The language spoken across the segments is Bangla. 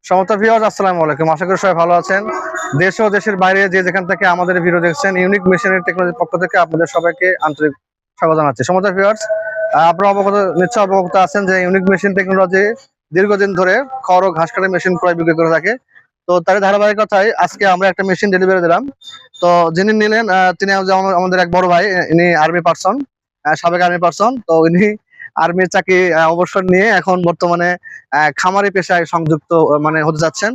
সমস্ত ভিউয়ার্স আসসালামু আলাইকুম। আশা করি সবাই ভালো আছেন। দেশ ও দেশের বাইরে যে যেখান থেকে আমাদের ভিডিও দেখছেন, ইউনিক মেশিনারি টেকনোলজির পক্ষ থেকে আপনাদের সবাইকে আন্তরিক স্বাগত জানাচ্ছি। সমস্ত ভিউয়ার্স, আপনারা নিশ্চয় অবগত আছেন যে ইউনিক মেশিন টেকনোলজি দীর্ঘদিন ধরে খড় ও ঘাস কাটার মেশিন ক্রয় বিক্রি করে থাকে। তো তার ধারাবাহিকতায় আজকে আমরা একটা মেশিন ডেলিভারি দিলাম। তো যিনি নিলেন তিনি আমাদের এক বড় ভাই। ইনি আর্মি পার্সন, সাবেক আর্মি পার্সন। তো ইনি আর্মির চাকরি অবসর নিয়ে এখন বর্তমানে খামারি পেশায় সংযুক্ত মানে হতে যাচ্ছেন,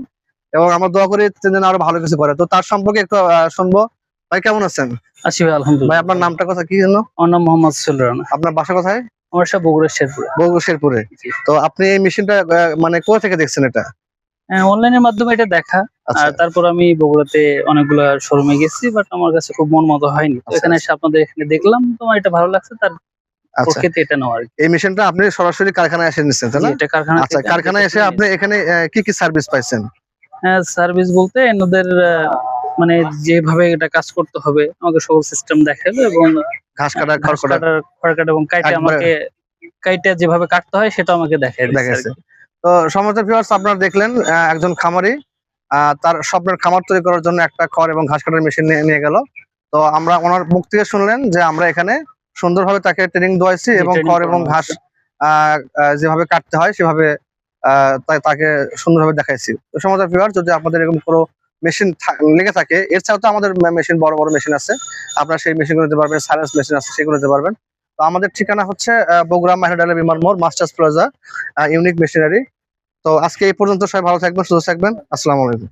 এবং আমরা দোয়া করি তিনি যেন আরো ভালো কিছু করে। তো তার সম্পর্কে একটু শুনবো। ভাই কেমন আছেন? আছি ভাই, ভাই আলহামদুলিল্লাহ। আপনার নামটা কথা কি জন্য? আমার নাম মোহাম্মদ সুহেল রানা। আপনার বাসা কোথায়? আমার সব বগুড়া শেরপুরে। বগুড়া শেরপুরে। তো আপনি এই মেশিনটা মানে কোথা থেকে দেখছেন এটা? অনলাইনের মাধ্যমে এটা দেখা। আচ্ছা আর তারপর আমি বগুড়াতে অনেকগুলা শোরুমে গেছি, বাট আমার কাছে খুব মন মতো হয়নি। তো আচ্ছা, এখানে এসে আপনাদের এখানে দেখলাম, তোমার এটা ভালো লাগছে, তার আচ্ছা। পক্ষে এটা নেওয়া আর কি। এই মেশিনটা আপনি সরাসরি কারখানায় এসে নিচ্ছেন, তাই জি, না? এটা কারখানা আচ্ছা, থেকে আমি কারখানায় এসে আপনি এখানে কি কি সার্ভিস পাইছেন? সার্ভিস বলতে এনাদের মানে যেভাবে এটা কাজ করতে হবে আমাকে সকল সিস্টেম দেখালো, এবং ঘাস কাটা, খড় কাটা খড় কাটা এবং কাইটে একবারে আমাকে কাইটে যেভাবে কাটতে হয় সেটা আমাকে দেখাই দিচ্ছে আর দেখাইছে। কি। তো সমস্ত ভিউয়ার্স, আপনারা দেখলেন একজন খামারি তার স্বপ্নের খামার তৈরি করার জন্য একটা খড় এবং ঘাস কাটার মেশিন নিয়ে গেল। তো আমরা ওনার মুখ থেকে শুনলেন যে আমরা এখানে সুন্দরভাবে তাকে ট্রেনিং দেওয়াইছি, এবং ট্রেনিং খড় এবং করানো ঘাস হয়েছে। যেভাবে কাটতে হয় সেভাবে তাকে সুন্দরভাবে দেখাইছি। তো সমস্ত ভিউয়ার্স, যদি আপনাদের এরকম কোনো মেশিন লেগে থাকে, এছাড়াও তো আমাদের মেশিন বড় বড় মেশিন আছে, আপনারা সেই মেশিনগুলো নিতে পারবেন। সাইলেন্স মেশিন আছে, সেগুলো নিতে পারবেন। তো আমাদের ঠিকানা হচ্ছে বগুড়া মাহেন্দ্র বিমান মোড়, মাস্টার্স প্লাজা, ইউনিক মেশিনারি। তো আজকে এই পর্যন্ত। সবাই ভালো থাকবেন, সুস্থ থাকবেন। আসসালামু আলাইকুম।